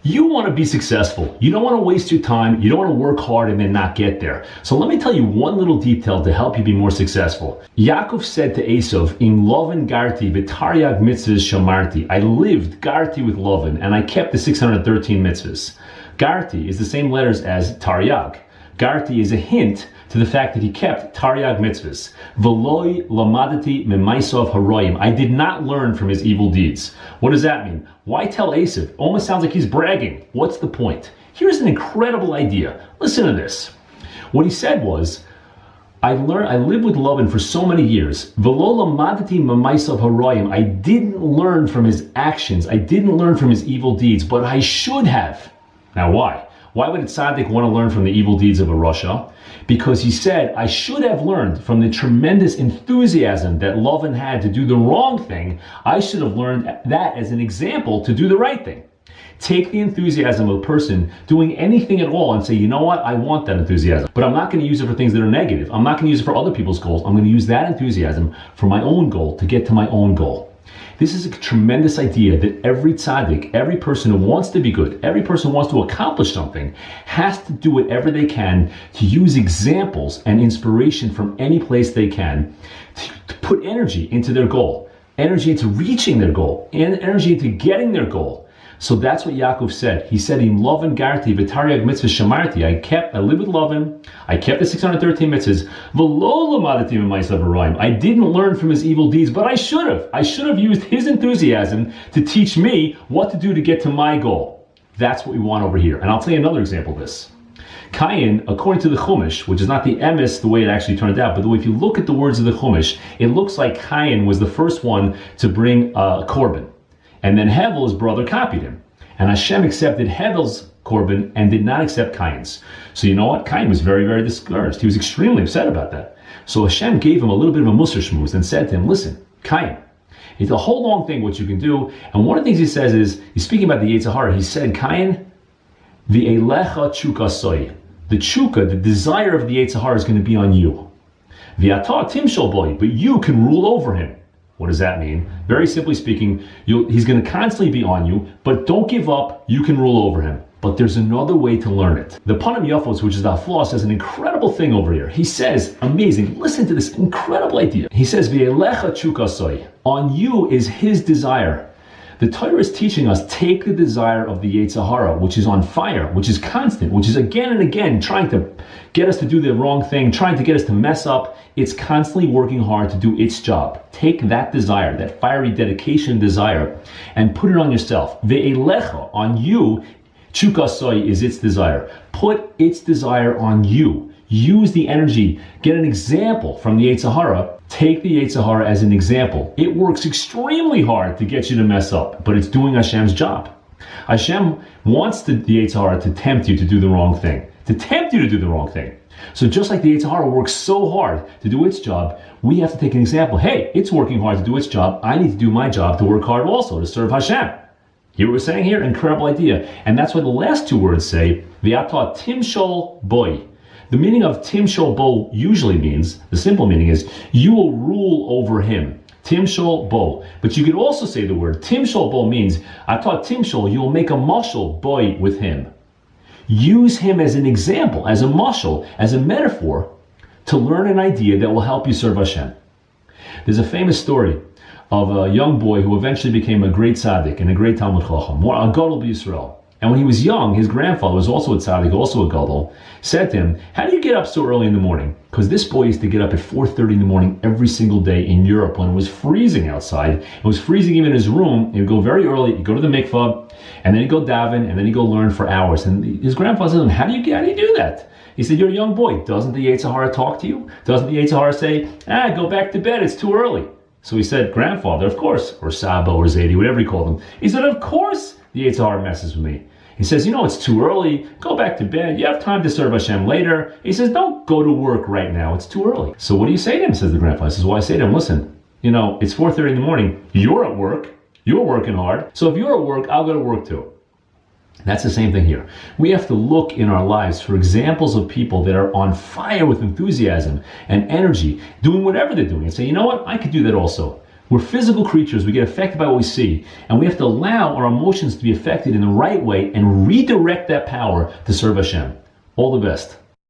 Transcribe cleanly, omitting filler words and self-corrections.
You want to be successful. You don't want to waste your time. You don't want to work hard and then not get there. So let me tell you one little detail to help you be more successful. Yaakov said to Esav, "In Lavan garti v'taryag mitzvahs shamarti." I lived garti with Lavan and I kept the 613 mitzvahs. Garti is the same letters as taryag. Garti is a hint to the fact that he kept taryag mitzvahs. V'loi lamadati memaisov haroyim. I did not learn from his evil deeds. What does that mean? Why tell Esav? Almost sounds like he's bragging. What's the point? Here's an incredible idea. Listen to this. What he said was, I lived with Lavan for so many years. V'lo lamadati memaisov haroyim. I didn't learn from his actions. I didn't learn from his evil deeds, but I should have. Now why? Why would a tzaddik want to learn from the evil deeds of a rasha? Because he said, I should have learned from the tremendous enthusiasm that Lavan had to do the wrong thing. I should have learned that as an example to do the right thing. Take the enthusiasm of a person doing anything at all and say, you know what, I want that enthusiasm, but I'm not going to use it for things that are negative. I'm not going to use it for other people's goals. I'm going to use that enthusiasm for my own goal to get to my own goal. This is a tremendous idea that every tzaddik, every person who wants to be good, every person who wants to accomplish something, has to do whatever they can to use examples and inspiration from any place they can to put energy into their goal, energy into reaching their goal, and energy into getting their goal. So that's what Yaakov said. He said, "In Lavan garti v'taryag mitzvah shamarti." I lived with Lavan. I kept the 613 mitzvahs. V'lo lamadati memaisov haroyim. I didn't learn from his evil deeds, but I should have. I should have used his enthusiasm to teach me what to do to get to my goal. That's what we want over here. And I'll tell you another example of this. Cain, according to the Chumash, which is not the emes the way it actually turned out, but if you look at the words of the Chumash, it looks like Cain was the first one to bring a korban. And then Hevel, his brother, copied him. And Hashem accepted Hevel's korban and did not accept Cain's. So you know what? Cain was very, very discouraged. He was extremely upset about that. So Hashem gave him a little bit of a musar shmooze and said to him, listen, Cain, it's a whole long thing what you can do. And one of the things he says is, he's speaking about the Yetzer Hara. He said, Cain, v'elecha chuka soy. The chuka, the desire of the Yetzer Hara is going to be on you. V'ata timshol boy, but you can rule over him. What does that mean? Very simply speaking, he's going to constantly be on you, but don't give up. You can rule over him. But there's another way to learn it. The Panim Yafos, which is the Hafla, says an incredible thing over here. He says, amazing, listen to this incredible idea. He says, V'elecha chukasoi. On you is his desire. The Torah is teaching us, take the desire of the Yetzer Hara, which is on fire, which is constant, which is again and again trying to get us to do the wrong thing, trying to get us to mess up. It's constantly working hard to do its job. Take that desire, that fiery dedication desire, and put it on yourself. Ve'elecha, on you, chukasoi is its desire. Put its desire on you. Use the energy. Get an example from the Yetzer Hara. Take the Yetzer Hara as an example. It works extremely hard to get you to mess up, but it's doing Hashem's job. Hashem wants the Yetzer Hara to tempt you to do the wrong thing, to tempt you to do the wrong thing. So just like the Yetzer Hara works so hard to do its job, we have to take an example. Hey, it's working hard to do its job. I need to do my job to work hard also, to serve Hashem. Hear what we're saying here? Incredible idea. And that's why the last two words say, V'ata timshol boy. The meaning of timshol bo usually means, the simple meaning is, you will rule over him. Timshol bo. But you could also say the word timshol bo means, atah timshol, you will make a mashal boy with him. Use him as an example, as a mashal, as a metaphor, to learn an idea that will help you serve Hashem. There's a famous story of a young boy who eventually became a great tzaddik and a great Talmud Chacham, a gadol b'Yisrael. And when he was young, his grandfather was also a tzaddik, also a gadol, said to him, how do you get up so early in the morning? Because this boy used to get up at 4:30 in the morning every single day in Europe when it was freezing outside. It was freezing even in his room. He would go very early, he'd go to the mikvah, and then he'd go daven, and then he'd go learn for hours. And his grandfather said to him, how do you do that? He said, you're a young boy. Doesn't the Yetzer Hara talk to you? Doesn't the Yetzer Hara say, go back to bed, it's too early? So he said, grandfather, of course, or Saba or Zaidi, whatever he called him. He said, of course the Yetzer Hara messes with me. He says, it's too early. Go back to bed. You have time to serve Hashem later. He says, don't go to work right now. It's too early. So what do you say to him, says the grandfather. He says, well, I say to him, listen, it's 4:30 in the morning. You're at work. You're working hard. So if you're at work, I'll go to work too. That's the same thing here. We have to look in our lives for examples of people that are on fire with enthusiasm and energy, doing whatever they're doing, and say, you know what? I could do that also. We're physical creatures. We get affected by what we see, and we have to allow our emotions to be affected in the right way and redirect that power to serve Hashem. All the best.